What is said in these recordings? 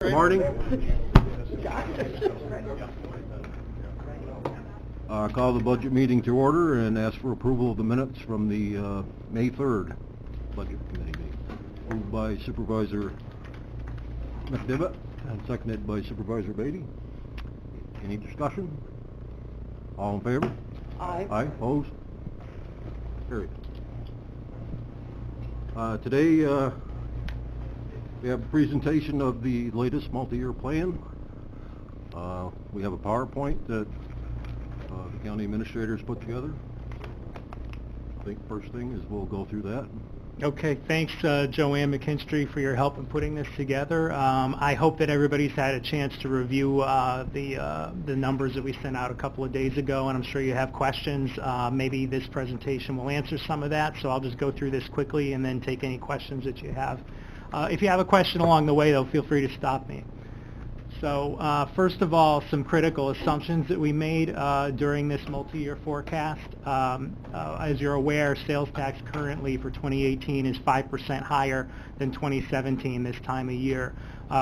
Good morning. Call the budget meeting to order and ask for approval of the minutes from the May 3rd Budget Committee meeting. Moved by Supervisor McDivitt and seconded by Supervisor Beatty. Any discussion? All in favor? Aye. Aye. Opposed? Carried. Today we have a presentation of the latest multi-year plan. We have a PowerPoint that the county administrators put together. I think first thing is we'll go through that. Okay, thanks Joanne McKinstry for your help in putting this together. I hope that everybody's had a chance to review the numbers that we sent out a couple of days ago, and I'm sure you have questions. Maybe this presentation will answer some of that, so I'll just go through this quickly and then take any questions that you have. If you have a question along the way, though, feel free to stop me. So first of all, some critical assumptions that we made during this multi-year forecast. As you're aware, sales tax currently for 2018 is 5% higher than 2017 this time of year.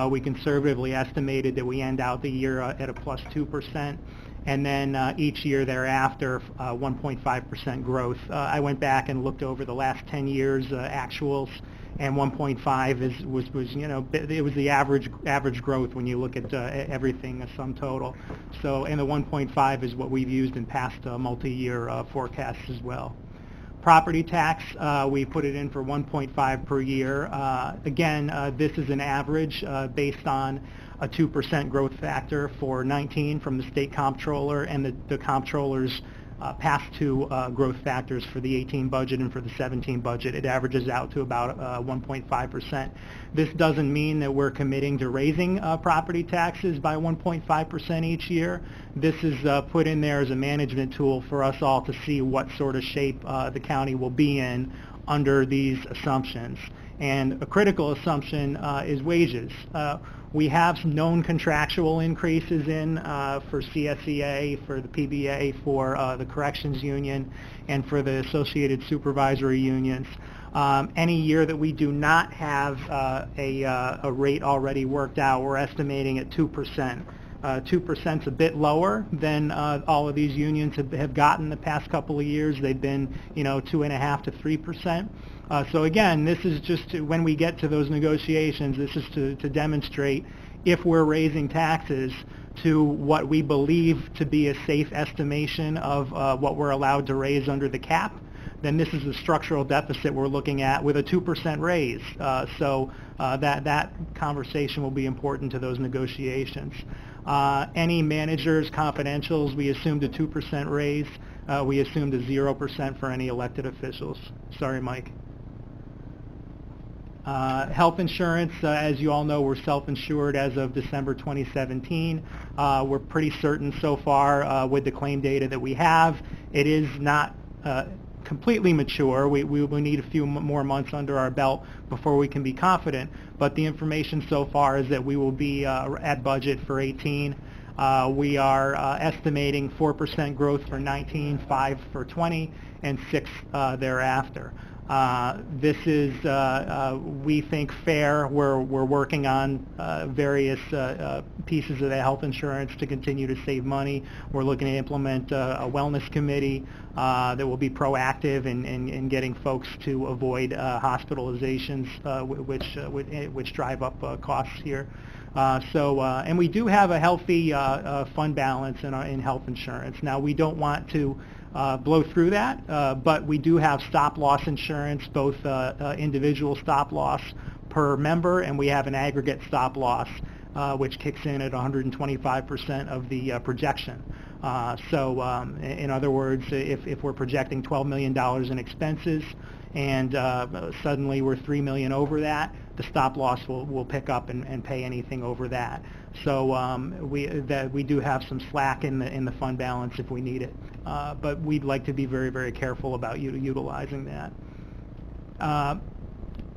We conservatively estimated that we end out the year at a plus 2%, and then each year thereafter 1.5% growth. I went back and looked over the last 10 years actuals, and 1.5 was you know, it was the average growth when you look at everything sum total. So, and the 1.5 is what we've used in past multi-year forecasts as well. Property tax, we put it in for 1.5 per year. Again, this is an average based on a 2% growth factor for 19 from the state comptroller and the comptroller's past two growth factors for the 18 budget and for the 17 budget. It averages out to about 1.5%. This doesn't mean that we're committing to raising property taxes by 1.5% each year. This is put in there as a management tool for us all to see what sort of shape the county will be in under these assumptions. And a critical assumption is wages. We have some known contractual increases in for CSEA, for the PBA, for the corrections union, and for the associated supervisory unions. Any year that we do not have a rate already worked out, we're estimating at 2%. 2% is a bit lower than all of these unions have gotten the past couple of years. They've been, you know, 2.5% to 3%. So again, this is just when we get to those negotiations, this is to demonstrate if we're raising taxes to what we believe to be a safe estimation of what we're allowed to raise under the cap, then this is the structural deficit we're looking at with a 2% raise. So that conversation will be important to those negotiations. Any managers' confidentials, we assumed a 2% raise. We assumed a 0% for any elected officials. Sorry, Mike. Health insurance, as you all know, we're self-insured as of December 2017. We're pretty certain so far with the claim data that we have. It is not completely mature. We will need a few more months under our belt before we can be confident, but the information so far is that we will be at budget for 18. We are estimating 4% growth for 19, 5 for 20, and 6 thereafter. This is, we think, fair. We're working on various pieces of the health insurance to continue to save money. We're looking to implement a wellness committee that will be proactive in getting folks to avoid hospitalizations, which drive up costs here. And we do have a healthy fund balance in health insurance. Now, we don't want to blow through that, but we do have stop-loss insurance, both individual stop-loss per member, and we have an aggregate stop-loss, which kicks in at 125% of the projection. In other words, if we're projecting $12 million in expenses and suddenly we're $3 million over that, the stop loss will pick up and pay anything over that. So we do have some slack in the fund balance if we need it, but we'd like to be very, very careful about utilizing that.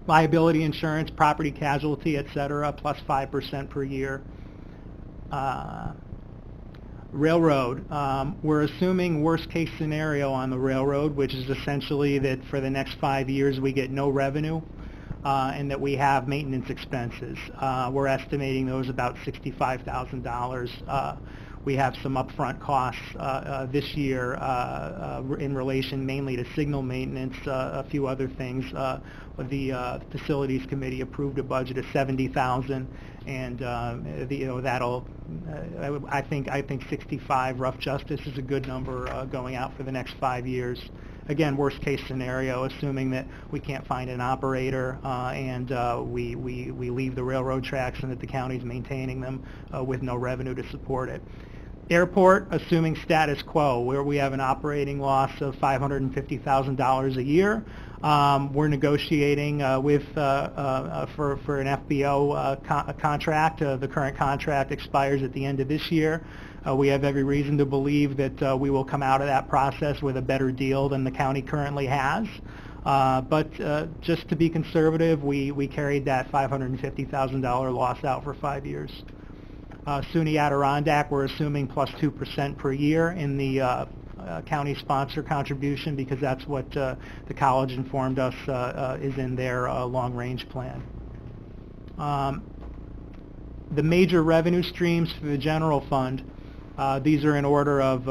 Liability insurance, property casualty, et cetera, plus 5% per year. Railroad, we're assuming worst case scenario on the railroad, which is essentially that for the next 5 years we get no revenue. and that we have maintenance expenses. We're estimating those about $65,000. We have some upfront costs this year in relation mainly to signal maintenance, a few other things. The Facilities Committee approved a budget of $70,000, and that'll. I think 65 rough justice is a good number going out for the next 5 years. Again, worst case scenario, assuming that we can't find an operator and we leave the railroad tracks and that the county's maintaining them with no revenue to support it. Airport, assuming status quo, where we have an operating loss of $550,000 a year. We're negotiating for an FBO contract. The current contract expires at the end of this year. We have every reason to believe that we will come out of that process with a better deal than the county currently has. But just to be conservative, we carried that $550,000 loss out for 5 years. SUNY Adirondack, we're assuming plus 2% per year in the county sponsor contribution because that's what the college informed us is in their long-range plan. The major revenue streams for the general fund, these are in order of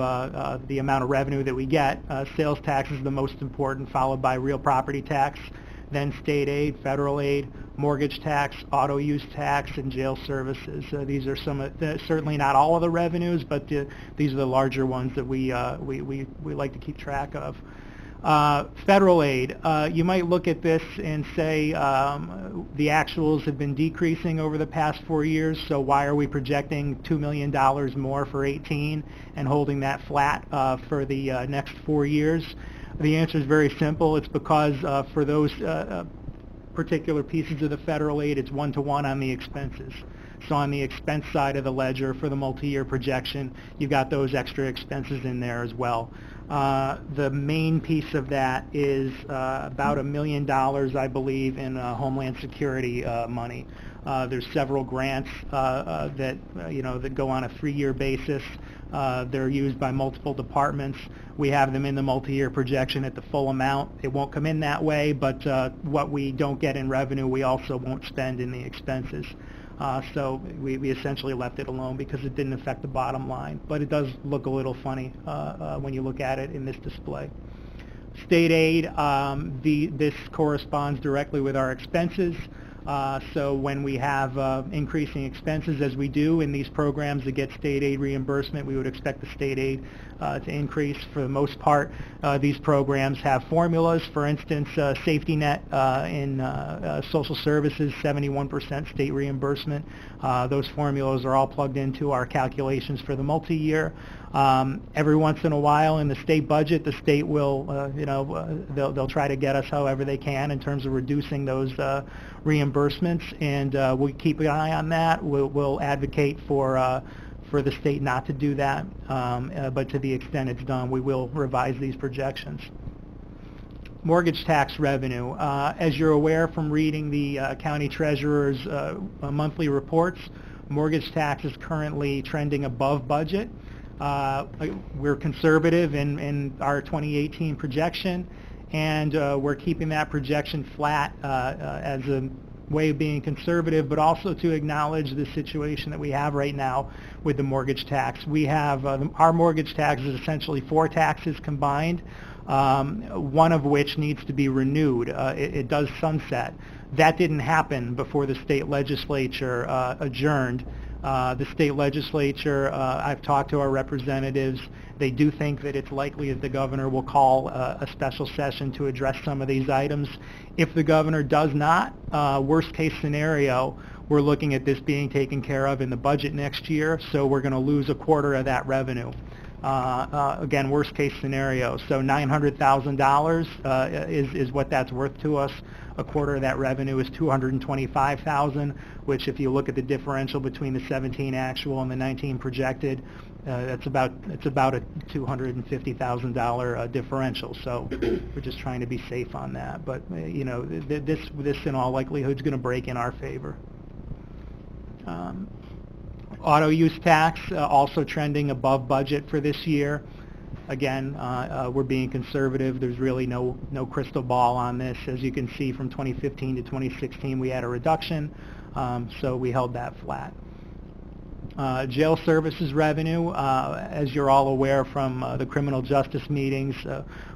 the amount of revenue that we get. Sales tax is the most important, followed by real property tax, then state aid, federal aid, mortgage tax, auto use tax, and jail services. These are some, certainly not all of the revenues, but these are the larger ones that we like to keep track of. Federal aid, you might look at this and say the actuals have been decreasing over the past 4 years, so why are we projecting $2 million more for 18 and holding that flat for the next 4 years? The answer is very simple. It's because for those particular pieces of the federal aid, it's one-to-one on the expenses. So on the expense side of the ledger for the multi-year projection, you've got those extra expenses in there as well. The main piece of that is about $1 million, I believe, in Homeland Security money. There's several grants that go on a 3-year basis. They're used by multiple departments. We have them in the multi-year projection at the full amount. It won't come in that way, but what we don't get in revenue, we also won't spend in the expenses. So we essentially left it alone because it didn't affect the bottom line. But it does look a little funny when you look at it in this display. State aid, this corresponds directly with our expenses. So when we have increasing expenses, as we do in these programs that get state aid reimbursement, we would expect the state aid to increase. For the most part, these programs have formulas. For instance, safety net in social services, 71% state reimbursement. Those formulas are all plugged into our calculations for the multi-year. Every once in a while in the state budget, the state will, they'll try to get us however they can in terms of reducing those reimbursements, and we keep an eye on that. We'll advocate for the state not to do that, but to the extent it's done, we will revise these projections. Mortgage tax revenue. As you're aware from reading the county treasurer's monthly reports, mortgage tax is currently trending above budget. We're conservative in our 2018 projection, and we're keeping that projection flat as a way of being conservative, but also to acknowledge the situation that we have right now with the mortgage tax. We have our mortgage tax is essentially 4 taxes combined, one of which needs to be renewed. It does sunset. That didn't happen before the state legislature adjourned. The state legislature, I've talked to our representatives. They do think that it's likely that the governor will call a special session to address some of these items. If the governor does not, worst case scenario, we're looking at this being taken care of in the budget next year, so we're going to lose a quarter of that revenue. Again, worst case scenario. So $900,000 is what that's worth to us. A quarter of that revenue is $225,000, which if you look at the differential between the 17 actual and the 19 projected, it's about a $250,000 differential. So we're just trying to be safe on that. But this in all likelihood is going to break in our favor. Auto use tax also trending above budget for this year. Again, we're being conservative. There's really no crystal ball on this. As you can see, from 2015 to 2016, we had a reduction, so we held that flat. Jail services revenue, as you're all aware from the criminal justice meetings,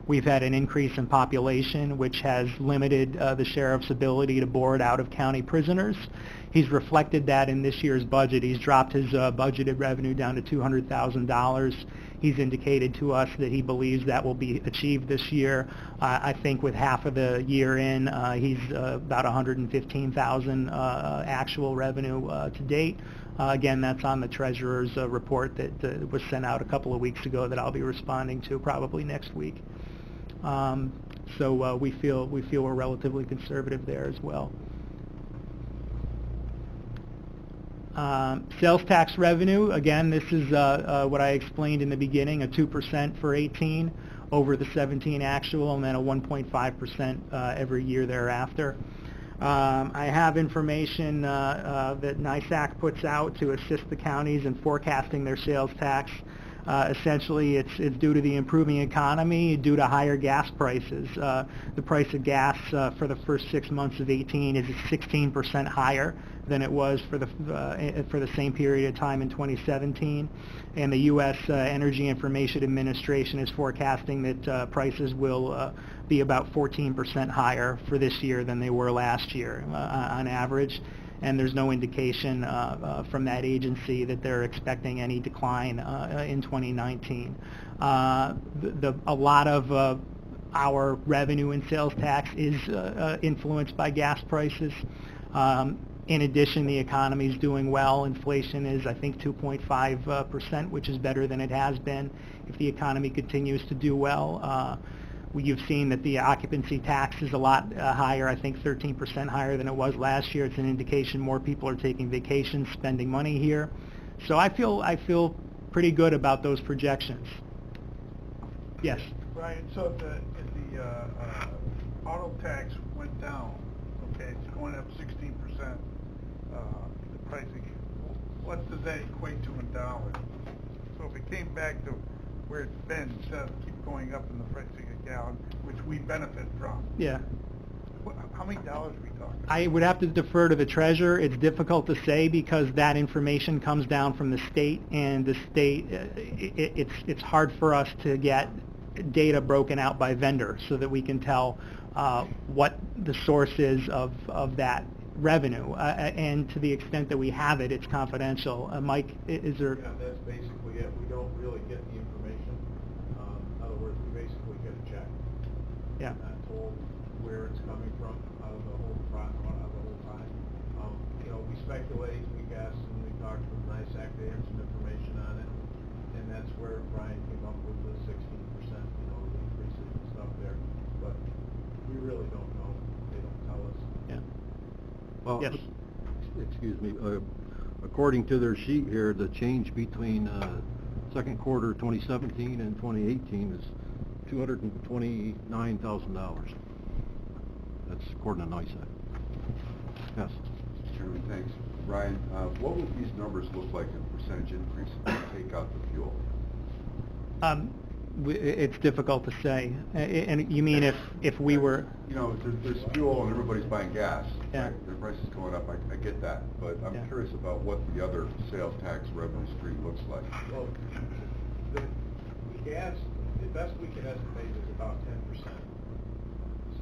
we've had an increase in population, which has limited the sheriff's ability to board out-of-county prisoners. He's reflected that in this year's budget. He's dropped his budgeted revenue down to $200,000. He's indicated to us that he believes that will be achieved this year. I think with half of the year in, he's about $115,000 actual revenue to date. Again, that's on the treasurer's report that was sent out a couple of weeks ago that I'll be responding to probably next week. So we feel we're relatively conservative there as well. Sales tax revenue, again, this is what I explained in the beginning, a 2% for 18 over the 17 actual, and then a 1.5% every year thereafter. I have information that NISAC puts out to assist the counties in forecasting their sales tax. Essentially, it's due to the improving economy, due to higher gas prices. The price of gas for the first 6 months of 18 is 16% higher than it was for the same period of time in 2017. And the U.S. Energy Information Administration is forecasting that prices will be about 14% higher for this year than they were last year on average. And there's no indication from that agency that they're expecting any decline in 2019. A lot of our revenue and sales tax is influenced by gas prices. In addition, the economy is doing well. Inflation is, I think, 2.5%, which is better than it has been. If the economy continues to do well, you've seen that the occupancy tax is a lot higher, I think 13% higher than it was last year. It's an indication more people are taking vacations, spending money here. So I feel pretty good about those projections. Yes? Brian, so if the auto tax went down, okay, it's going up 16%, the pricing, what does that equate to in dollars? So if it came back to where it's been, instead of keep going up in the pricing a gallon, which we benefit from. Yeah. How many dollars are we talking? I would have to defer to the treasurer. It's difficult to say because that information comes down from the state, and the state, it's hard for us to get data broken out by vendor so that we can tell what the source is of that revenue. And to the extent that we have it, it's confidential. Mike, is there? Yeah, that's basically it. We don't really get the information. In other words, we basically get a check. Yeah. Not told where it's coming from out of the whole time. We speculate, we guess, and we talked with NISAC. They had some information on it, and that's where Brian came up with the 16%, increases and stuff there. But we really don't know. They don't tell us. Yeah. Well, Yes. excuse me. According to their sheet here, the change between second quarter 2017 and 2018 is $229,000. That's according to NISAC. Yes. Mr. Chairman, thanks. Ryan, what would these numbers look like in percentage increase if you take out the fuel? It's difficult to say. And you mean if we were... There's fuel and everybody's buying gas. Yeah. Right? Their price is going up. I get that. But I'm Yeah. curious about what the other sales tax revenue stream looks like. Well, the gas, the best we can estimate is about 10%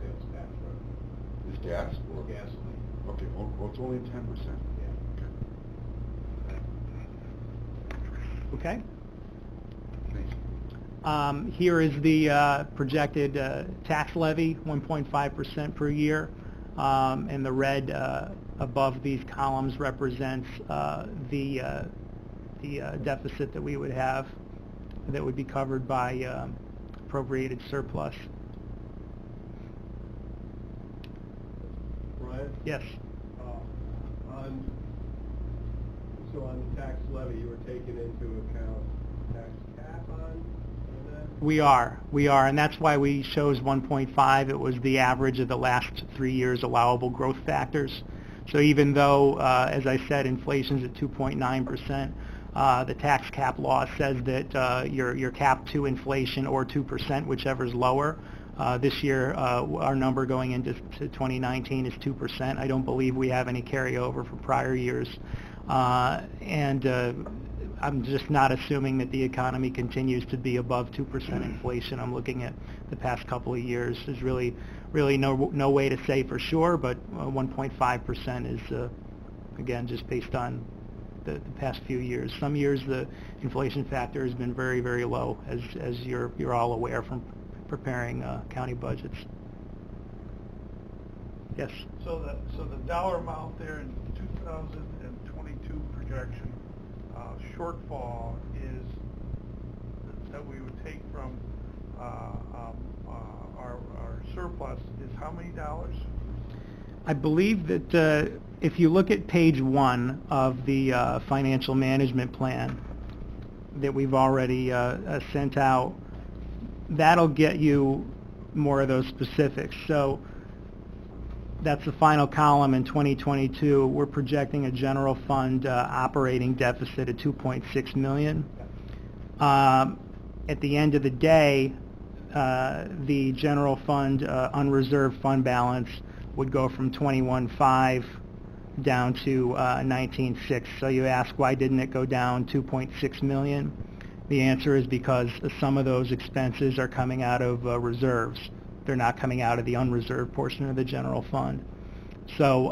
sales tax revenue. Is gas? Or gasoline. Okay, well, it's only 10%. Yeah. Okay. Thanks. Here is the projected tax levy, 1.5% per year, and the red above these columns represents the deficit that we would have that would be covered by appropriated surplus. Brian? Yes. On the tax levy, you were taking into account tax cap on that? We are, and that's why we chose 1.5. It was the average of the last 3 years' allowable growth factors. So even though, as I said, inflation's at 2.9%, The tax cap law says that you're capped to inflation or 2%, whichever is lower. This year, our number going into 2019 is 2%. I don't believe we have any carryover from prior years. I'm just not assuming that the economy continues to be above 2% inflation. I'm looking at the past couple of years. There's really no way to say for sure, but 1.5% is, again, just based on the past few years. Some years the inflation factor has been very, very low, as you're all aware from preparing county budgets. Yes? So the dollar amount there in 2022 projection shortfall is that we would take from our surplus is how many dollars? I believe that if you look at page 1 of the financial management plan that we've already sent out, that'll get you more of those specifics. So that's the final column in 2022. We're projecting a general fund operating deficit of $2.6 million. At the end of the day, the general fund unreserved fund balance would go from 21.5 down to 19.6. So you ask, why didn't it go down 2.6 million? The answer is because some of those expenses are coming out of reserves. They're not coming out of the unreserved portion of the general fund. So,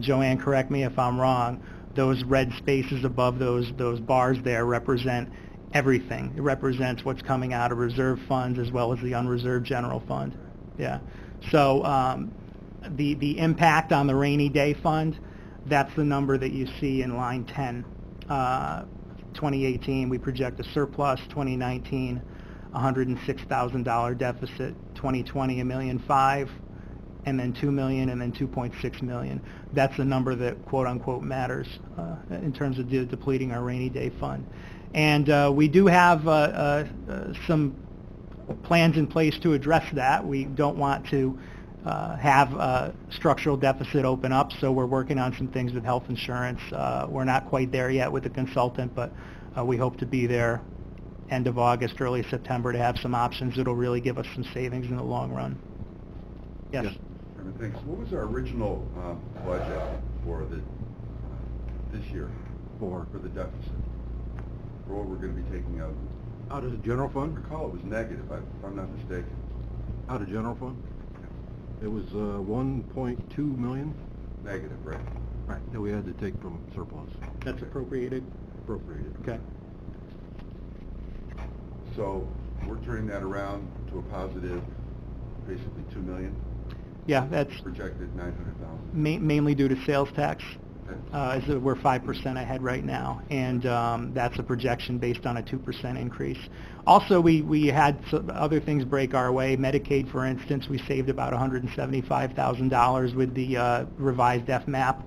Joanne, correct me if I'm wrong, those red spaces above those bars there represent everything. It represents what's coming out of reserve funds as well as the unreserved general fund. Yeah. So the impact on the rainy day fund, that's the number that you see in line 10. 2018, we project a surplus. 2019, $106,000 deficit. 2020, $1.5 million, and then $2 million, and then $2.6 million. That's the number that quote unquote matters in terms of depleting our rainy day fund. And we do have some plans in place to address that. We don't want to have a structural deficit open up, so we're working on some things with health insurance. We're not quite there yet with the consultant, but we hope to be there end of August, early September, to have some options that'll really give us some savings in the long run. Yes? Thanks. What was our original budget for this year for the deficit? For what we're going to be taking out? Out of the general I fund? recall it was negative, if I'm not mistaken. Out of general fund? It was 1.2 million. Negative, right? Right. That we had to take from surplus. That's appropriated? Appropriated. Okay. So we're turning that around to a positive, basically 2 million. Yeah, that's Projected 900,000. mainly due to sales tax. Okay. As we're 5% ahead right now, and that's a projection based on a 2% increase. Also, we had some other things break our way. Medicaid, for instance, we saved about $175,000 with the revised FMAP.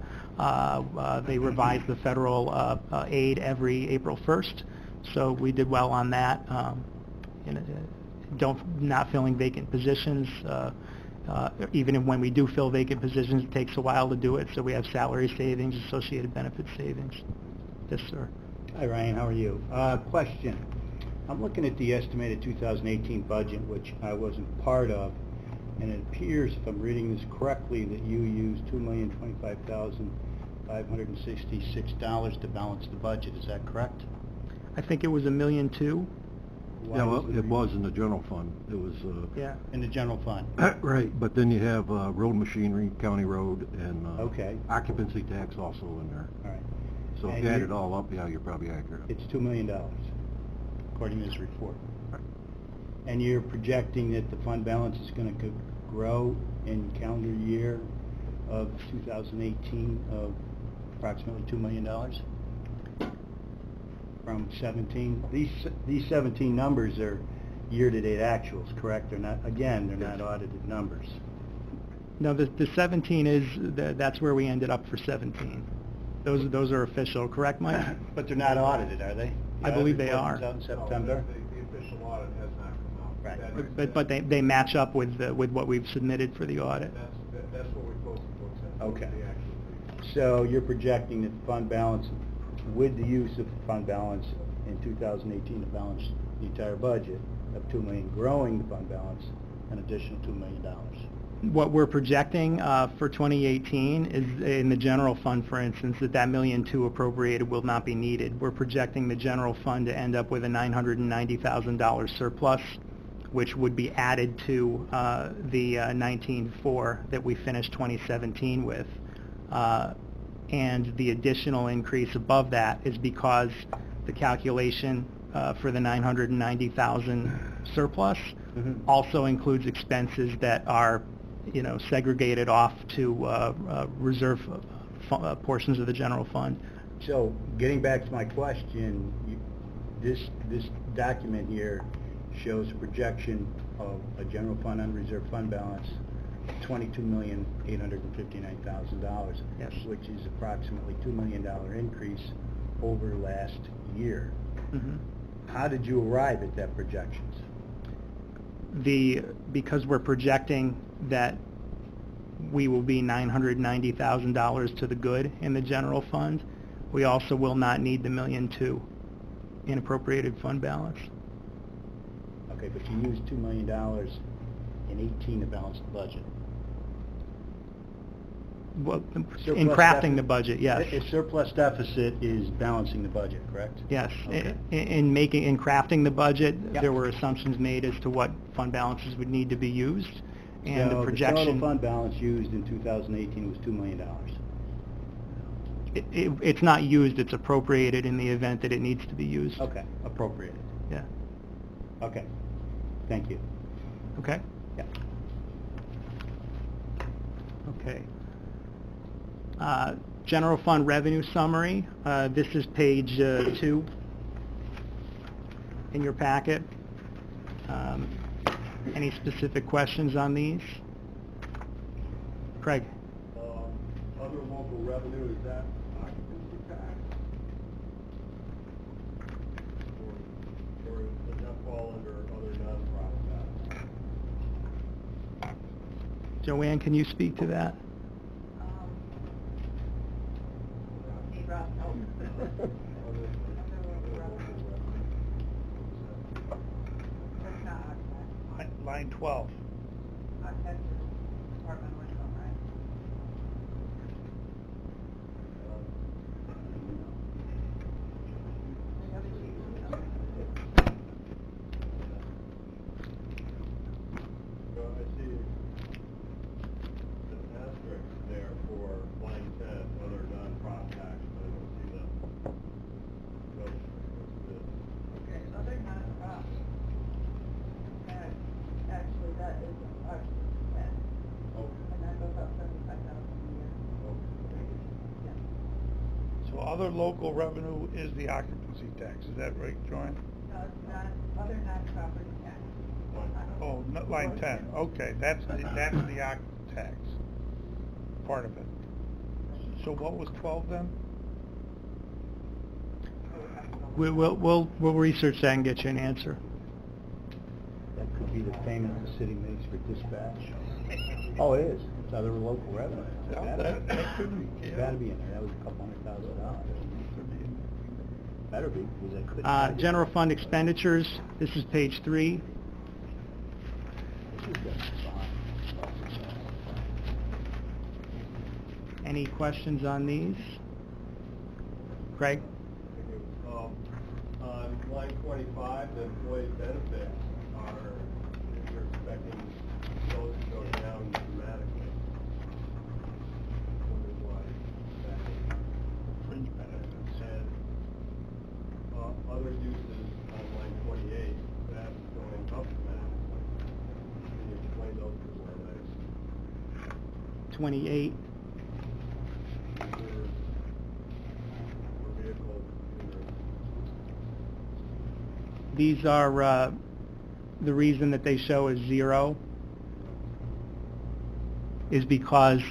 They revised the federal aid every April 1st, so we did well on that. Not filling vacant positions. Even when we do fill vacant positions, it takes a while to do it, so we have salary savings, associated benefit savings. Yes, sir. Hi, Ryan. How are you? Question. I'm looking at the estimated 2018 budget, which I wasn't part of, and it appears, if I'm reading this correctly, that you used $2,025,566 to balance the budget. Is that correct? I think it was $1.2 million. Yeah, well, it was in the general fund. It was... Yeah. In the general fund? Right, but then you have road machinery, county road, and Okay. occupancy tax also in there. All right. So if And you add you- it all up, yeah, you're probably accurate. It's $2 million, according to this report. Right. And you're projecting that the fund balance is going to grow in calendar year of 2018 of approximately $2 million from 17. These 17 numbers are year-to-date actuals, correct? They're not, again, they're not audited numbers. No, the 17 is, that's where we ended up for 17. Those are official, correct, Mike? But they're not audited, are they? I believe they The audit are. report comes out in September? The official audit has not come out. Right. But they match up with what we've submitted for the audit. That's what we post the books at. Okay. The actual figures. So you're projecting that the fund balance with the use of fund balance in 2018 to balance the entire budget of $2 million, growing the fund balance an additional $2 million. What we're projecting for 2018 is in the general fund, for instance, that $1.2 million appropriated will not be needed. We're projecting the general fund to end up with a $990,000 surplus, which would be added to the 19.4 that we finished 2017 with. And the additional increase above that is because the calculation for the 990,000 surplus also includes expenses that are, segregated off to reserve portions of the general fund. So, getting back to my question, this document here shows a projection of a general fund unreserved fund balance of $22,859,000, Yes. which is approximately $2 million increase over last year. How did you arrive at that projections? Because we're projecting that we will be $990,000 to the good in the general fund, we also will not need the $1.2 million in appropriated fund balance. Okay, but you used $2 million in 18 to balance the budget. Well, in Surplus crafting the budget, yes. A surplus deficit is balancing the budget, correct? Yes. Okay. In crafting the budget, Yep. there were assumptions made as to what fund balances would need to be used, and So the projection. the total fund balance used in 2018 was $2 million. It's not used, it's appropriated in the event that it needs to be used. Okay, appropriated. Yeah. Okay, thank you. Okay? Yeah. Okay. General fund revenue summary. This is page 2 in your packet. Any specific questions on these? Craig? Other local revenue, is that occupancy tax? Or does that fall under other non-profit tax? Joanne, can you speak to that? Line 12. So I see the asterisk there for line 10, other non-profit tax, but I don't see the. Okay, other non-profit. Actually, that is our tax. And that goes up $75,000 a year. Yeah. So other local revenue is the occupancy tax, is that right, Joanne? No, it's not, other non-property tax. Oh, line 10, okay, that's the occ tax, part of it. So what was 12 then? We'll research that and get you an answer. That could be the payment the city makes for dispatch. Oh, it is. It's other local revenue. Yeah, that could be, It's yeah. gotta be in there. That was a couple $100,000. Better be, because I couldn't. General fund expenditures, this is page 3. Any questions on these? Craig? On line 25, the employee benefits are, you're expecting those to go down dramatically. Wondering why that is. Fringe benefits. And other uses on line 28, that's going up dramatically. Can you explain those two line items? 28. For vehicles, These are, the reason that they show as 0 is because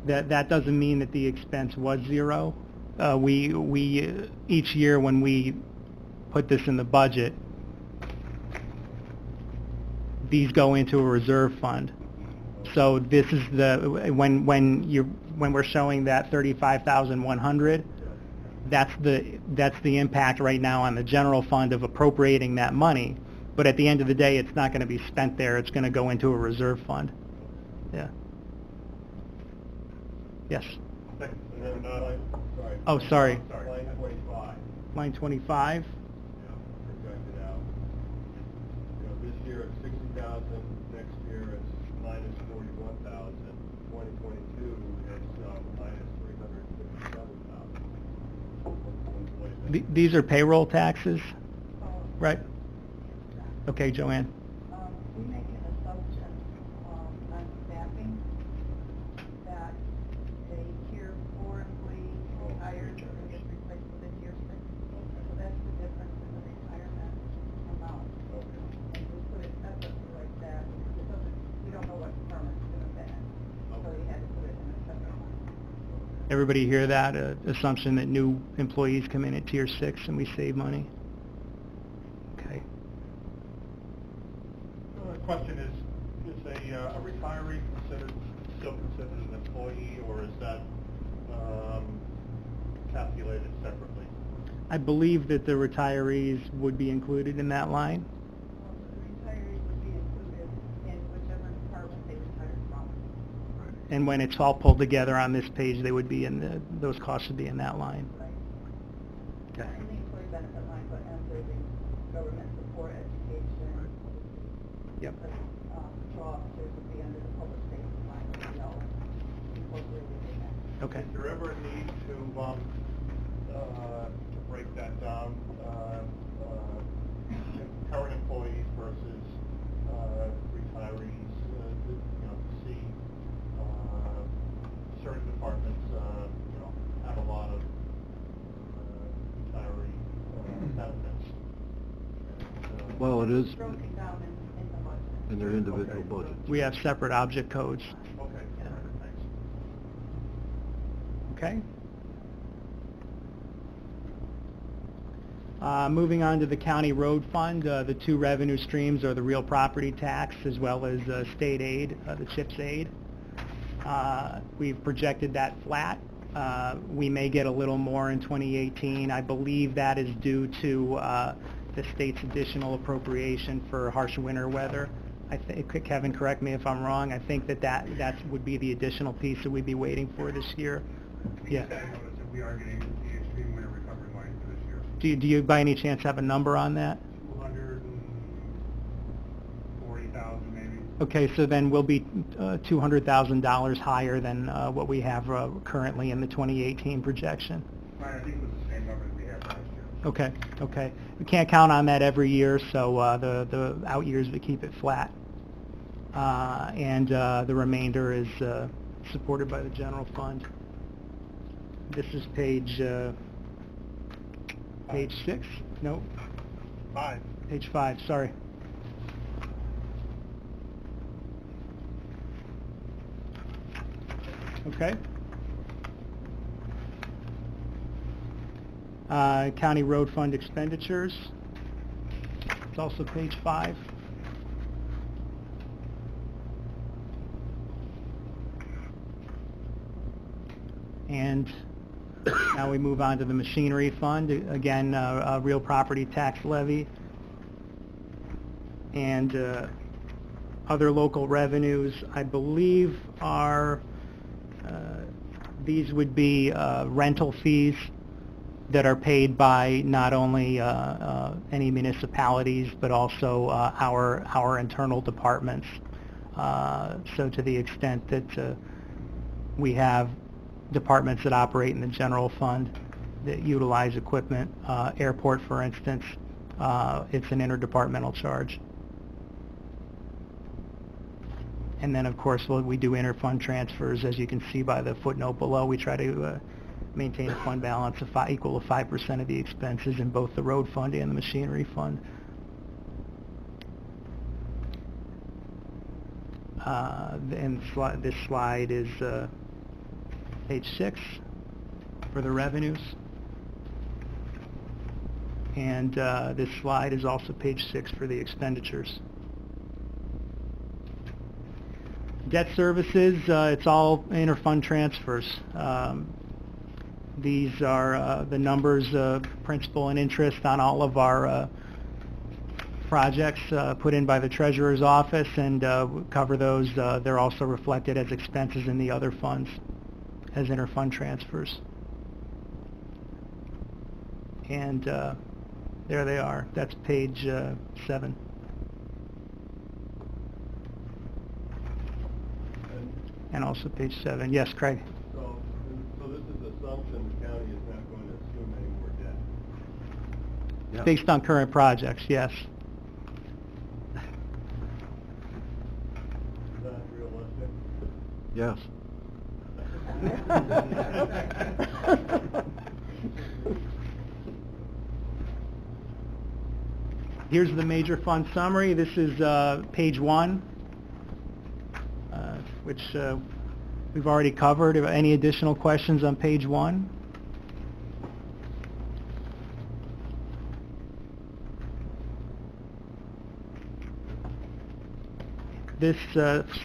that doesn't mean that the expense was 0. We each year when we put this in the budget, these go into a reserve fund. So this is the, when we're showing that 35,100, that's the impact right now on the general fund of appropriating that money. But at the end of the day, it's not going to be spent there. It's going to go into a reserve fund. Yeah. Yes. And then, sorry. Oh, sorry. Line 25. Line 25. Yeah, projected out. You know, this year it's 60,000, next year it's minus 41,000. 2022 it's minus 357,000. These are payroll taxes, right? Okay, Joanne. We make an assumption on staffing that a tier 4 employee retired and gets replaced with a tier 6. So that's the difference in the retirement amount. And we put it separately like that because it doesn't, we don't know what firm it's going to be in. So you had to put it in a separate line. Everybody hear that? Assumption that new employees come in at tier 6 and we save money? Okay. The question is a retiree still considered an employee, or is that calculated separately? I believe that the retirees would be included in that line. The retirees would be included in whichever department they retired from. And when it's all pulled together on this page, they would be in those costs would be in that line. Right. Okay. In the employee benefit line, but under the government support education. Yep. Patrol officers would be under the public safety line, would be all incorporated in that. Okay. Is there ever a need to break that down, current employees versus retirees, to see certain departments, have a lot of retiree benefits? And, Well, it is Broken down in the budget. in their individual Okay. budgets. We have separate object codes. Okay, all right, thanks. Okay. Moving on to the county road fund, the two revenue streams are the real property tax as well as state aid, the CHIPS aid. We've projected that flat. We may get a little more in 2018. I believe that is due to the state's additional appropriation for harsh winter weather. I think, Kevin, correct me if I'm wrong, I think that would be the additional piece that we'd be waiting for this year. Yeah. I noticed that we are getting the extreme winter recovery money for this year. Do you by any chance have a number on that? 240,000 maybe. Okay, so then we'll be $200,000 higher than what we have currently in the 2018 projection. Right, I think it was the same number that we had last year. Okay, okay. We can't count on that every year, so the out years we keep it flat. And the remainder is supported by the general fund. This is page 6? No, 5. page 5, sorry. Okay. County road fund expenditures. It's also page 5. And now we move on to the machinery fund. Again, a real property tax levy. And other local revenues, I believe, are these would be rental fees that are paid by not only any municipalities but also our internal departments. So to the extent that we have departments that operate in the general fund that utilize equipment, airport for instance, it's an interdepartmental charge. And then, of course, we do interfund transfers. As you can see by the footnote below, we try to maintain a fund balance of equal to 5% of the expenses in both the road fund and the machinery fund. And this slide is page 6 for the revenues. And this slide is also page 6 for the expenditures. Debt services, it's all interfund transfers. These are the numbers, principal and interest on all of our projects put in by the Treasurer's Office, and cover those. They're also reflected as expenses in the other funds as interfund transfers. And there they are. That's page 7. And also page 7. Yes, Craig? So this is assumption the county is not going to assume any more debt. Yeah. Based on current projects, yes. Is that realistic? Yes. Here's the major fund summary. This is page 1, which we've already covered. Any additional questions on page 1? This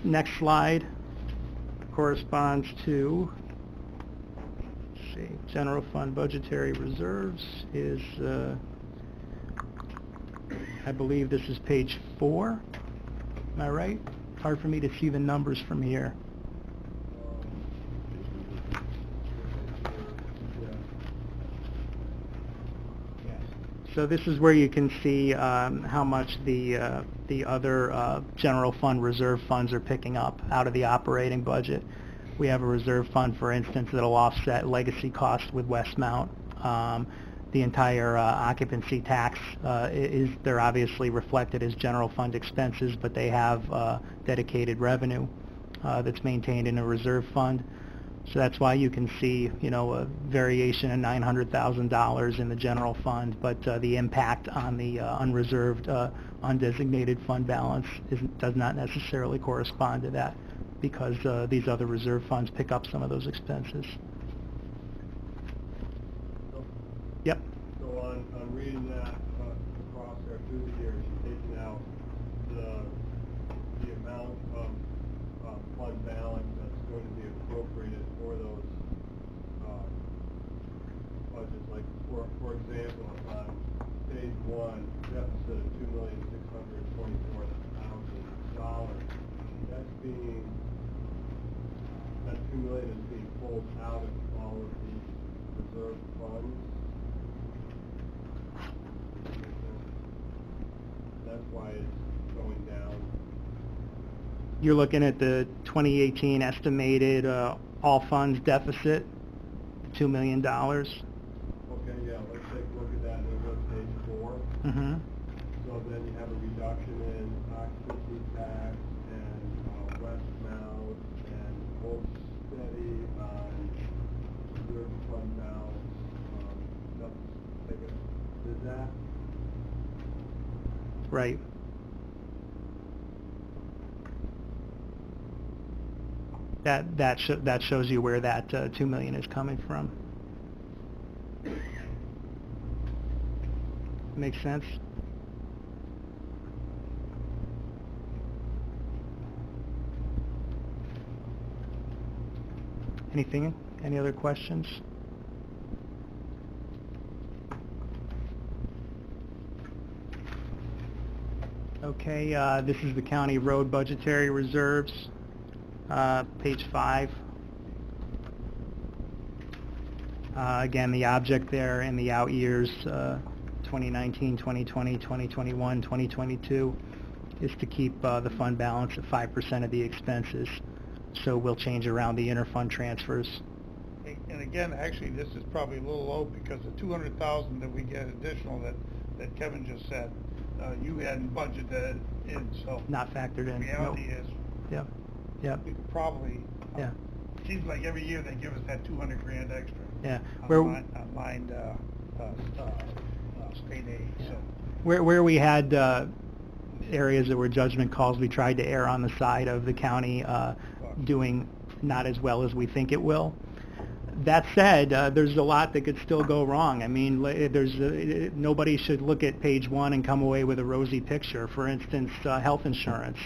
next slide corresponds to, let's see, general fund budgetary reserves is, I believe this is page 4. Am I right? Hard for me to see the numbers from here. So this is where you can see how much the other general fund reserve funds are picking up out of the operating budget. We have a reserve fund, for instance, that'll offset legacy costs with Westmount. The entire occupancy tax they're obviously reflected as general fund expenses, but they have dedicated revenue that's maintained in a reserve fund. So that's why you can see, a variation of $900,000 in the general fund, but the impact on the unreserved, undesignated fund balance does not necessarily correspond to that, because these other reserve funds pick up some of those expenses. Yep. So on reading that across there through the years, you're taking out the amount of fund balance that's going to be appropriated for those budgets. Like for example, on page 1, deficit of $2,624,000. That $2 million is being pulled out of all of these reserve funds. That's why it's going down. You're looking at the 2018 estimated all funds deficit, $2 million. Okay, yeah, let's take a look at that and go to page 4. Mm-hmm. So then you have a reduction in occupancy tax and Westmount, and hold steady on reserve fund balance. Is that? Right. That shows you where that $2 million is coming from. Makes sense? Anything? Any other questions? Okay, this is the county road budgetary reserves, page 5. Again, the object there in the out years, 2019, 2020, 2021, 2022, is to keep the fund balance at 5% of the expenses. So we'll change around the interfund transfers. And again, actually, this is probably a little low, because the $200,000 that we get additional that Kevin just said, you hadn't budgeted in, so. Not factored in. The reality Nope. is, Yep. Yep. we could probably, Yeah. seems like every year they give us that 200 grand extra. Yeah. On state aid, so. Where we had areas that were judgment calls, we tried to err on the side of the county doing not as well as we think it will. That said, there's a lot that could still go wrong. I mean, nobody should look at page 1 and come away with a rosy picture. For instance, health insurance.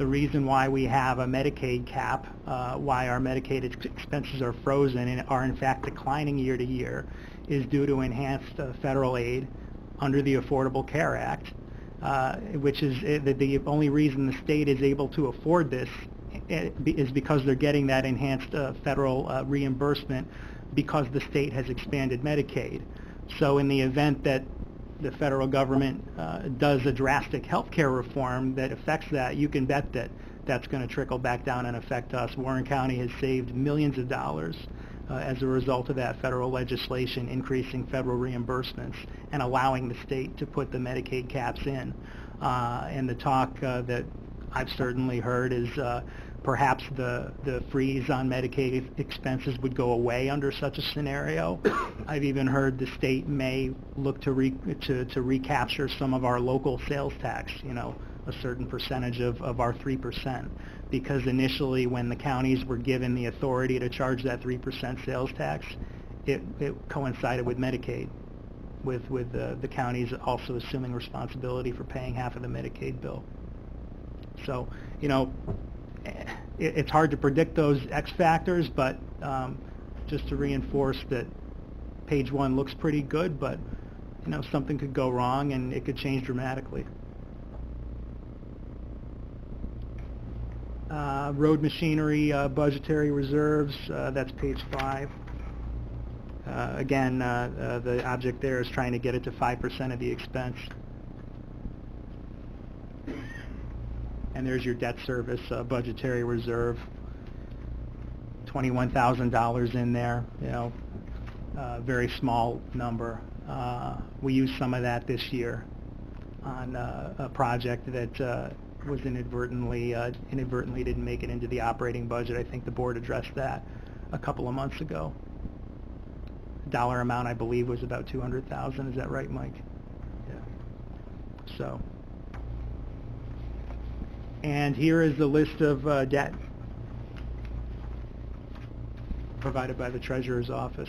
The reason why we have a Medicaid cap, why our Medicaid expenses are frozen and are in fact declining year to year, is due to enhanced federal aid under the Affordable Care Act, which is the only reason the state is able to afford this is because they're getting that enhanced federal reimbursement because the state has expanded Medicaid. So in the event that the federal government does a drastic health care reform that affects that, you can bet that that's going to trickle back down and affect us. Warren County has saved millions of dollars as a result of that federal legislation, increasing federal reimbursements and allowing the state to put the Medicaid caps in. And the talk that I've certainly heard is perhaps the freeze on Medicaid expenses would go away under such a scenario. I've even heard the state may look to recapture some of our local sales tax, you know, a certain percentage of our 3%. Because initially when the counties were given the authority to charge that 3% sales tax, it coincided with Medicaid, with the counties also assuming responsibility for paying half of the Medicaid bill. So, you know, it's hard to predict those X factors, but just to reinforce that page 1 looks pretty good, but you know, something could go wrong and it could change dramatically. Road machinery budgetary reserves, that's page 5. Again, the object there is trying to get it to 5% of the expense. And there's your debt service budgetary reserve, $21,000 in there, you know, very small number. We used some of that this year on a project that was inadvertently didn't make it into the operating budget. I think the board addressed that a couple of months ago. Dollar amount, I believe, was about $200,000. Is that right, Mike? Yeah. So. And here is the list of debt provided by the Treasurer's Office.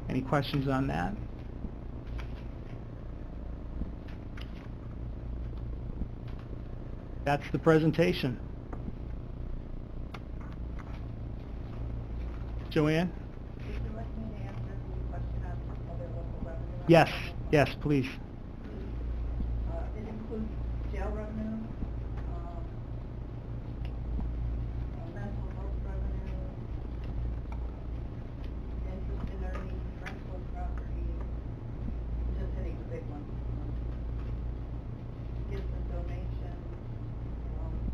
Any questions on that? That's the presentation. Joanne? Would you like me to answer the question on other local revenue? Yes, yes, please. It includes jail revenue, mental health revenue, interest in earnings, rental property, just hitting the big ones. Gifts and donations,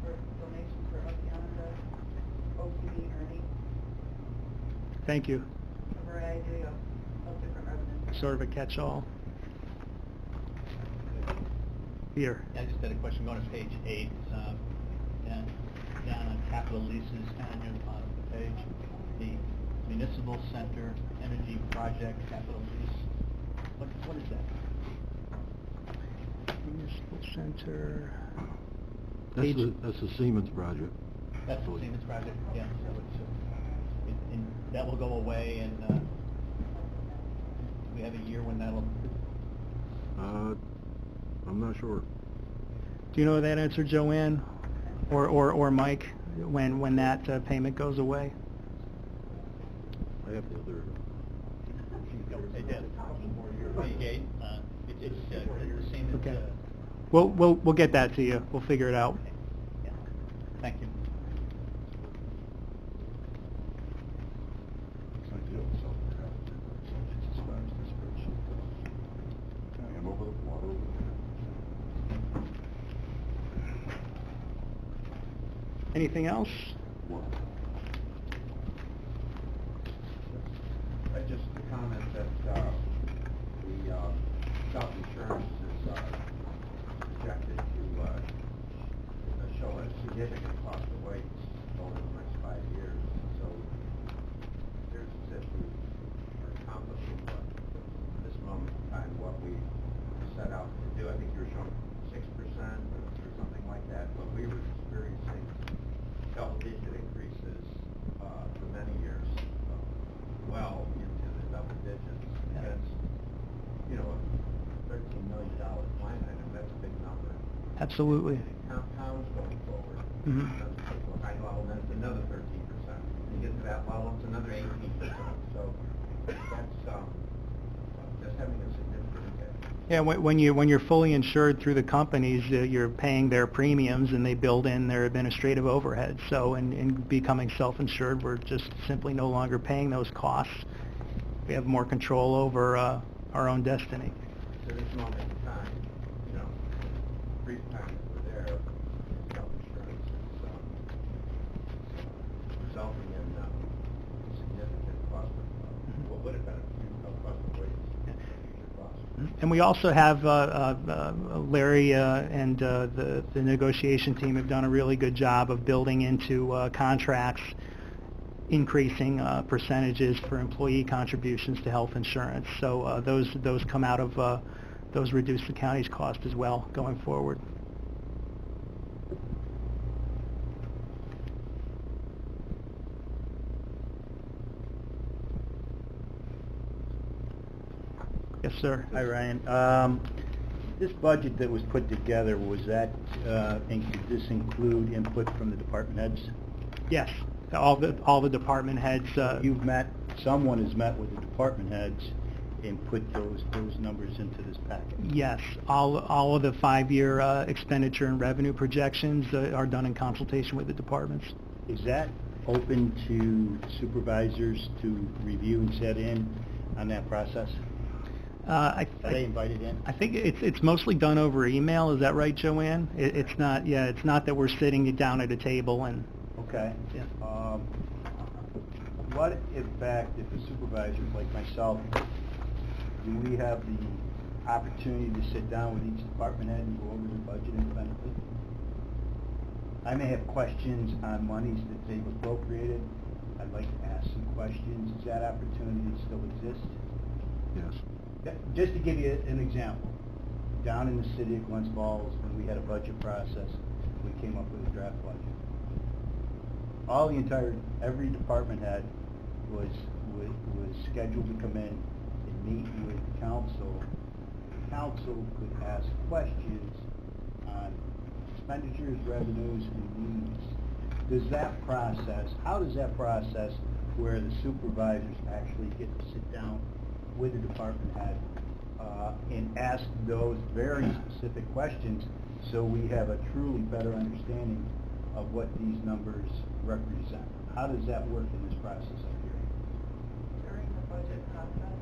for donations for Hacienda, OTD earnings, Thank you. a variety of different revenues. Sort of a catch-all. Here. I just had a question going to page 8, down on capital leases, kind of near the bottom of the page. The Municipal Center Energy Project capital lease. What is that? Municipal Center. That's the Siemens project. That's the Siemens project, yeah. So and that will go away, and we have a year when that'll... I'm not sure. Do you know that answer, Joanne, or Mike, when that payment goes away? I have the other. They did. Page 8, it's the Siemens... Okay. We'll get that to you. We'll figure it out. Yeah. Thank you. Anything else? Just to comment that the self-insurance is projected to show a significant cost of wages over the next 5 years. So there's as if we are accomplishing at this moment in time what we set out to do. I think you were showing 6% or something like that, but we were experiencing double-digit increases for many years, well into the double digits. Because, you know, a $13 million line item, that's a big number. Absolutely. Compounds going forward. Mhm. That's a high level, then it's another 13%. You get to that level, it's another 18%. So that's just having a significant impact. Yeah, when you're fully insured through the companies, you're paying their premiums and they build in their administrative overhead. So in becoming self-insured, we're just simply no longer paying those costs. We have more control over our own destiny. To this moment in time, you know, brief time that we're there, self-insurance is resulting in significant cost of, what would have been a cost of wages, future costs. And we also have Larry and the negotiation team have done a really good job of building into contracts increasing percentages for employee contributions to health insurance. So those come out of those reduce the county's cost as well going forward. Yes, sir. Hi, Ryan. This budget that was put together, was that, did this include input from the department heads? Yes, all the department heads. Someone has met with the department heads and put those numbers into this packet? Yes, all of the 5-year expenditure and revenue projections are done in consultation with the departments. Is that open to supervisors to review and set in on that process? Are they invited in? I think it's mostly done over email. Is that right, Joanne? It's not. Yeah, it's not that we're sitting down at a table and. Okay. Yeah. What, in fact, if a supervisor like myself, do we have the opportunity to sit down with each department head and go over their budget independently? I may have questions on monies that they've appropriated. I'd like to ask some questions. Does that opportunity still exist? Yes. Just to give you an example, down in the city of Glens Falls, when we had a budget process, we came up with a draft budget. Every department head was scheduled to come in and meet with council. Council could ask questions on expenditures, revenues, and needs. How does that process where the supervisors actually get to sit down with the department head and ask those very specific questions so we have a truly better understanding of what these numbers represent? How does that work in this process up here? During the budget process,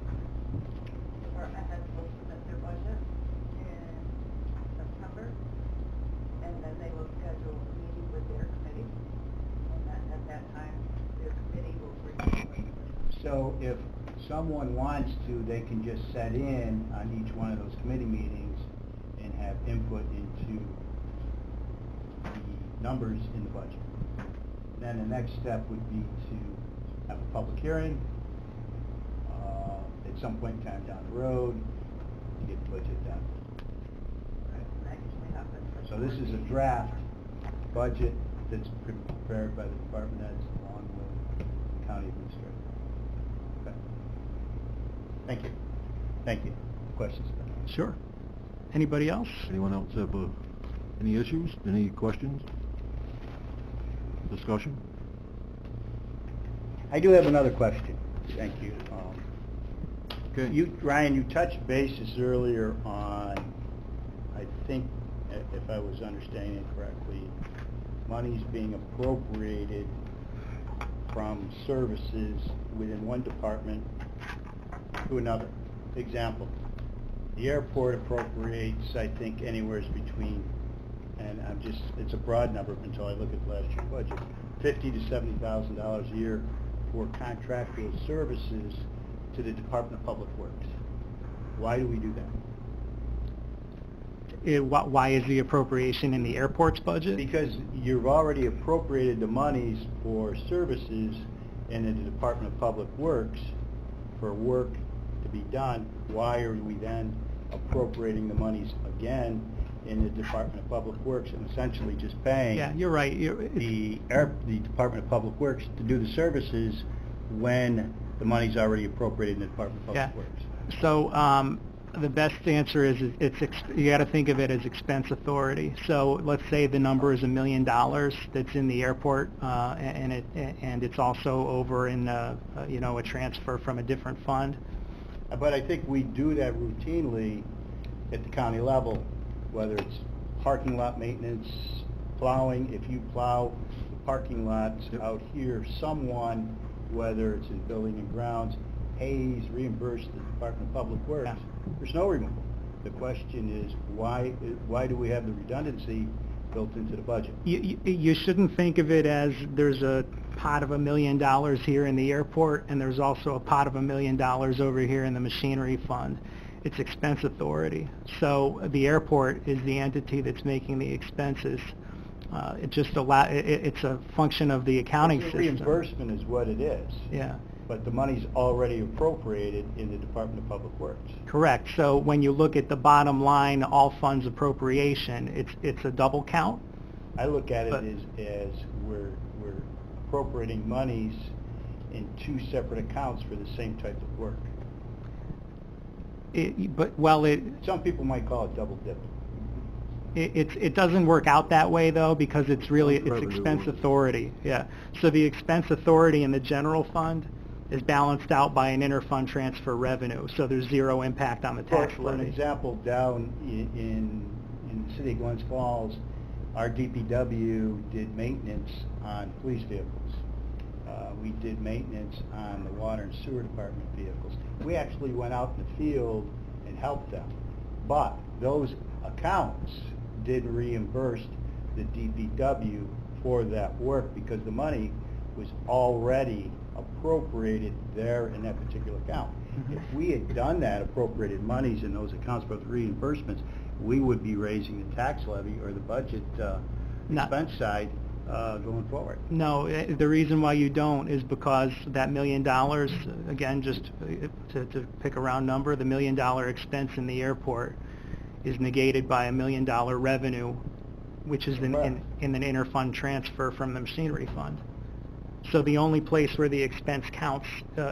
department heads will submit their budget in September, and then they will schedule a meeting with their committee, and then at that time, their committee will review it. So if someone wants to, they can just set in on each one of those committee meetings and have input into the numbers in the budget. Then the next step would be to have a public hearing at some point in time down the road to get the budget done. That usually happens. So this is a draft budget that's prepared by the department heads along with the county administrator. Okay. Thank you. Thank you. Questions? Sure. Anybody else? Anyone else have any issues, any questions, discussion? I do have another question. Thank you. Okay. Ryan, you touched bases earlier on, I think, if I was understanding it correctly, monies being appropriated from services within one department to another. Example, the airport appropriates, I think, anywhere between, and it's a broad number until I look at last year's budget, $50,000 to $70,000 a year for contractual services to the Department of Public Works. Why do we do that? Why is the appropriation in the airport's budget? Because you've already appropriated the monies for services in the Department of Public Works for work to be done. Why are we then appropriating the monies again in the Department of Public Works and essentially just paying? Yeah, you're right. The Department of Public Works to do the services when the money's already appropriated in the Department of Public Works. So The best answer is you got to think of it as expense authority. So let's say the number is $1 million that's in the airport, and it's also over in a transfer from a different fund. But I think we do that routinely at the county level, whether it's parking lot maintenance, plowing. If you plow the parking lots out here, someone, whether it's in building and grounds, pays, reimburse the Department of Public Works. Yeah. There's no removal. The question is, why do we have the redundancy built into the budget? You shouldn't think of it as there's a pot of $1 million here in the airport, and there's also a pot of $1 million over here in the machinery fund. It's expense authority. So the airport is the entity that's making the expenses. It's a function of the accounting system. Reimbursement is what it is. Yeah. But the money's already appropriated in the Department of Public Works. Correct. So when you look at the bottom line, all funds appropriation, it's a double count. I look at it as we're appropriating monies in two separate accounts for the same type of work. Some people might call it double dipping. It doesn't work out that way though, because it's Revenue. expense authority. Yeah. So the expense authority in the general fund is balanced out by an interfund transfer revenue. So there's zero impact on the tax For an levy. example, down in the city of Glens Falls, our DPW did maintenance on police vehicles. We did maintenance on the water and sewer department vehicles. We actually went out in the field and helped them. But those accounts did reimburse the DPW for that work because the money was already appropriated there in that particular account. Mhm. If we had done that, appropriated monies in those accounts for the reimbursements, we would be raising the tax levy or the budget expense side going forward. No, the reason why you don't is because that $1 million, again, just to pick a round number, the $1 million expense in the airport is negated by $1 million revenue, which is in an interfund transfer from the machinery fund. So the only place where the expense counts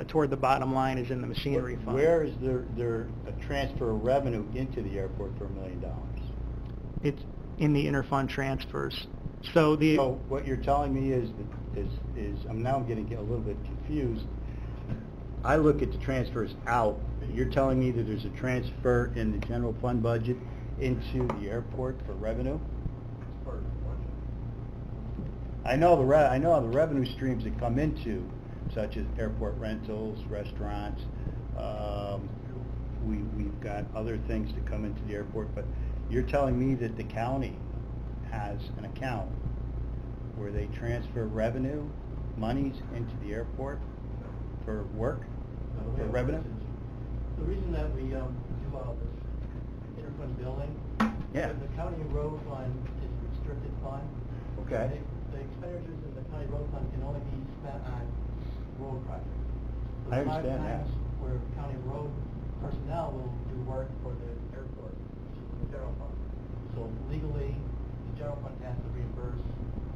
toward the bottom line is in the machinery fund. Where is there a transfer of revenue into the airport for $1 million? It's in the interfund transfers. So what you're telling me is I'm now getting a little bit confused. I look at the transfers out. You're telling me that there's a transfer in the general fund budget into the airport for revenue? It's part of the budget. I know the revenue streams that come into, such as airport rentals, restaurants. We've got other things that come into the airport, but you're telling me that the county has an account where they transfer revenue, monies into the airport for work, for revenue? The reason that we do all this interfund billing, Yeah. the county road fund is a restricted fund. Okay. The expenditures in the county road fund can only be spent on road projects. So I there's a lot of understand that. times where county road personnel will do work for the airport, which is in the general fund. So legally, the general fund has to reimburse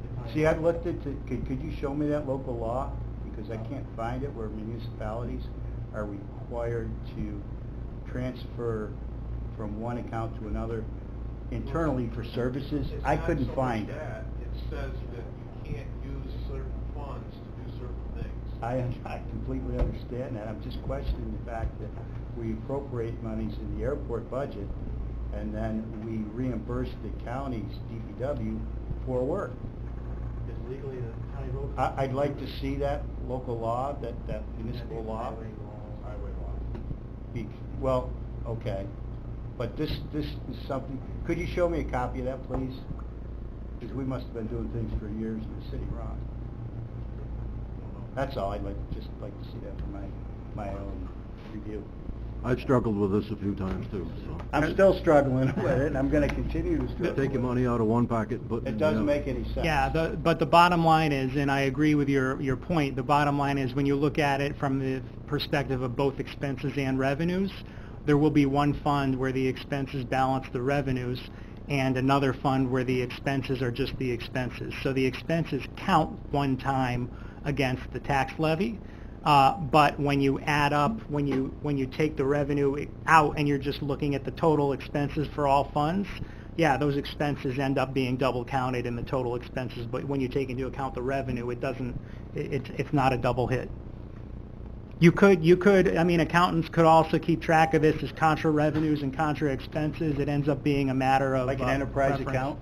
the county. See, I've looked at, could you show me that local law? Because I can't find it where municipalities are required to transfer from one account to another internally for services. It's I not couldn't so much find it. that. It says that you can't use certain funds to do certain things. I completely understand that. I'm just questioning the fact that we appropriate monies in the airport budget and then we reimburse the county's DPW for work. Because legally, the county road. I'd like to see that local law, that municipal law. Highway law. Well, okay, but this is something, could you show me a copy of that, please? Because we must have been doing things for years in the city wrong. That's all, I'd just like to see that for my own review. I've struggled with this a few times too, so. I'm still struggling with it, and I'm going to continue to struggle. Taking money out of one pocket and putting it It in doesn't the other. make any sense. Yeah, but the bottom line is, and I agree with your point, the bottom line is when you look at it from the perspective of both expenses and revenues, there will be one fund where the expenses balance the revenues and another fund where the expenses are just the expenses. So the expenses count one time against the tax levy, But when you add up, when you take the revenue out and you're just looking at the total expenses for all funds, yeah, those expenses end up being double counted in the total expenses. But when you take into account the revenue, it's not a double hit. You could, I mean, accountants could also keep track of this as contra revenues and contra expenses. It ends up being a matter of Like an enterprise preference. account?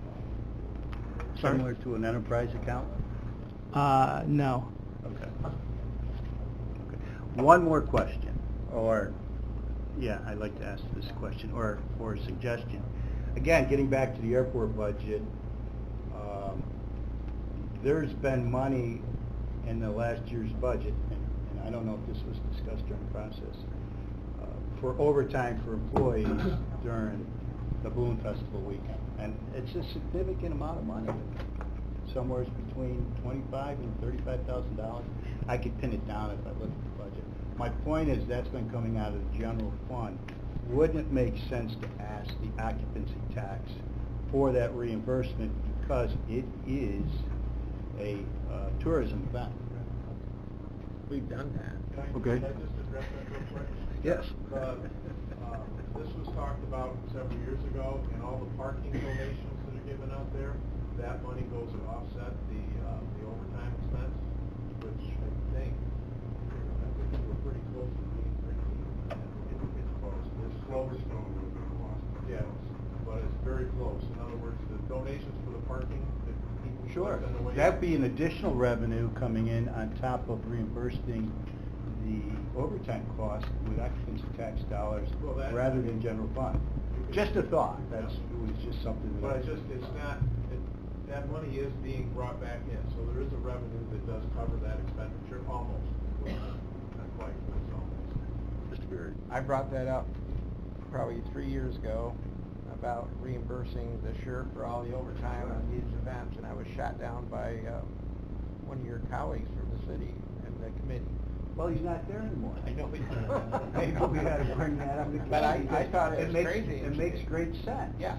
Sorry? Similar to an enterprise account? No. Okay. One more question, or, yeah, I'd like to ask this question, or a suggestion. Again, getting back to the airport budget, there's been money in the last year's budget, and I don't know if this was discussed during the process, for overtime for employees during the Balloon Festival weekend. And it's a significant amount of money, somewhere between $25,000 and $35,000. I could pin it down if I look at the budget. My point is that's been coming out of the general fund. Wouldn't it make sense to ask the occupancy tax for that reimbursement because it is a tourism event? We've done that. Okay. Can I just address that real quick? Yes. This was talked about several years ago, and all the parking donations that are given out there, that money goes to offset the overtime expense, which I think we're pretty close to being it's close. It's close. Yes, but it's very close. In other words, the donations for the parking that people Sure. spend on the way That'd be an additional revenue coming in on top of reimbursing the overtime cost with occupancy tax dollars Well, that- rather than general fund. Just a thought. It was just something that. But it's not, that money is being brought back in, so there is a revenue that does cover that expenditure, almost. Not quite, but it's almost. Mr. Beard. I brought that up probably 3 years ago about reimbursing the sheriff for all the overtime on these events, and I was shot down by one of your colleagues from the city and the committee. Well, he's not there anymore. I know he Maybe we ought to bring that up again. But I thought it was makes- crazy. It makes great sense. Yeah,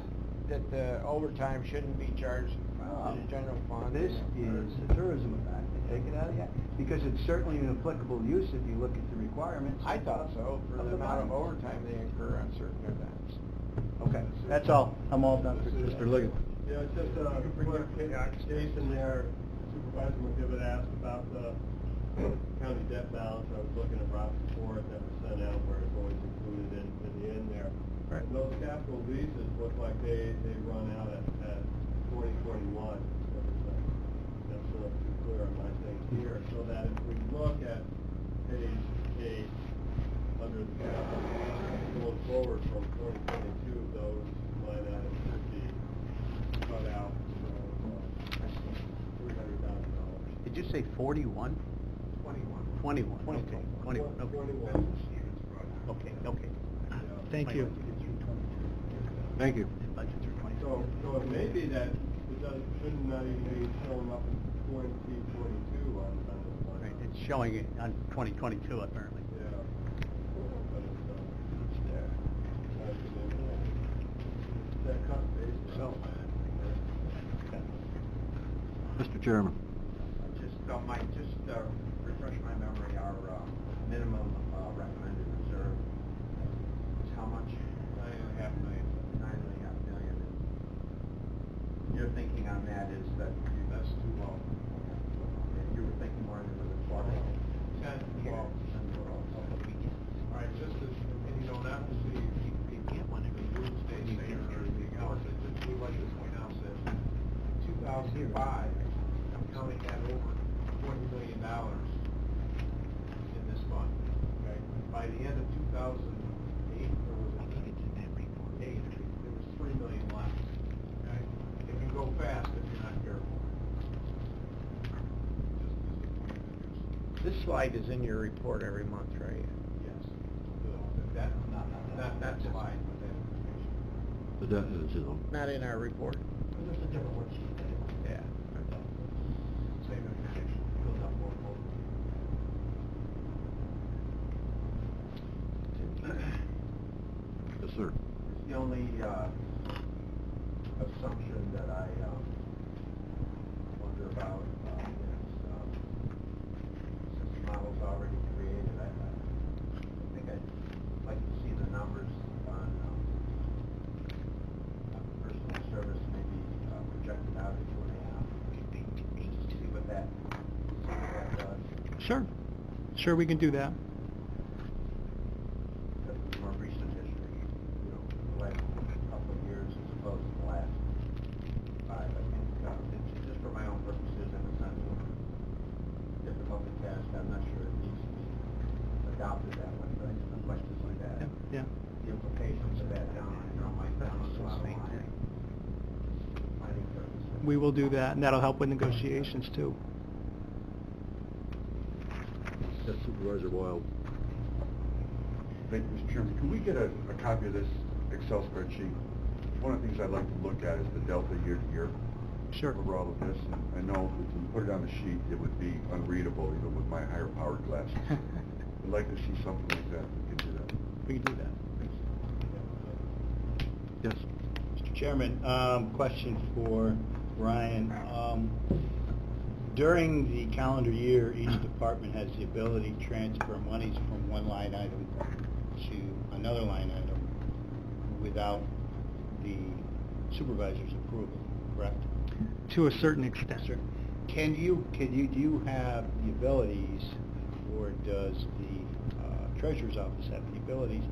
that the overtime shouldn't be charged Well, to the general fund. This is a tourism event. They take it out of that. Because it's certainly an applicable use if you look at the requirements. I thought so, for of the amount of money. overtime they incur on certain events. Okay, that's all. I'm all done for today. Mr. Liggett. Yeah, it's just a clarification there. Supervisor McDivitt asked about the county debt balance. I was looking at Rob's report that was sent out where it's always included in the end there. Right. And those capital leases look like they run out at 2021. That's not too clear on my thing here. So that if we look at page 8 under the capital, going forward from 2022, those line items should be cut out. So $300,000. Did you say 41? 21. 21. Okay. 21. Okay. 21. Okay. Thank you. Thank you. So it may be that it should not even be showing up in 2022 on this one. Right, it's showing it on 2022 apparently. Yeah. But It's there. it's that cut and paste. So- Mr. Chairman. Mike, just refresh my memory, our minimum recommended reserve is how much? $9.5 million. $9.5 million. Your thinking on that is that That's too low. you were thinking more into the 12. 10, 12. All right, just as, and you don't have to see, you can't want to be doomsday saying or anything else, I just would like to point out that in 2005, the county had over $20 million in this fund, okay? By the end of 2008, or was it? I think it's in that report. 8, there was $3 million left, okay? It can go fast if you're not careful. Just as a point of interest. This slide is in your report every month, right? Yes. That slide with that information. The debt is, Not in our report. Just a different worksheet. Yeah. Same information, filled out more fully. yes, sir. The only assumption that I wonder about is since the model's already Sure. Sure, we can do that. Because more recent history, you know, the last couple of years as opposed to the last 5, I think, it's just for my own purposes, and it's not a difficult task. I'm not sure it needs to be adopted that way, but some questions like that. Yeah. The implications of that down, you know, might down on the bottom line. Planning purposes. We will do that, and that'll help with negotiations too. Yes, Supervisor Wild. Thank you, Mr. Chairman. Can we get a copy of this Excel spreadsheet? One of the things I'd like to look at is the delta year to year. Sure. Over all of this, and I know if we put it on the sheet, it would be unreadable even with my higher powered glasses. I'd like to see something like that. We can do that. We can do that. Yes. Mr. Chairman, question for Brian. During the calendar year, each department has the ability to transfer monies from one line item to another line item without the supervisor's approval, correct? To a certain extent. Sure. Do you have the abilities, or does the Treasurer's Office have the abilities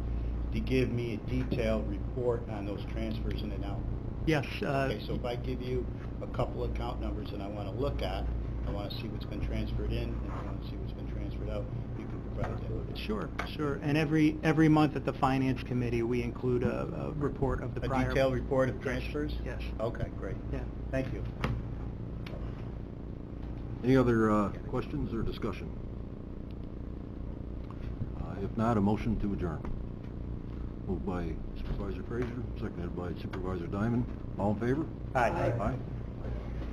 to give me a detailed report on those transfers in and out? Yes. Okay, so if I give you a couple account numbers that I want to look at, I want to see what's been transferred in, and I want to see what's been transferred out, you can provide that. Sure. And every month at the Finance Committee, we include a report of the prior... A detailed report of transfers? Yes. Okay, great. Yeah. Thank you. Any other questions or discussion? If not, a motion to adjourn. Moved by Supervisor Frazier, seconded by Supervisor Diamond. All in favor? Aye. Aye.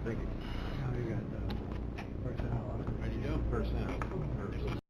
Thank you. Now you got, personnel. Personnel.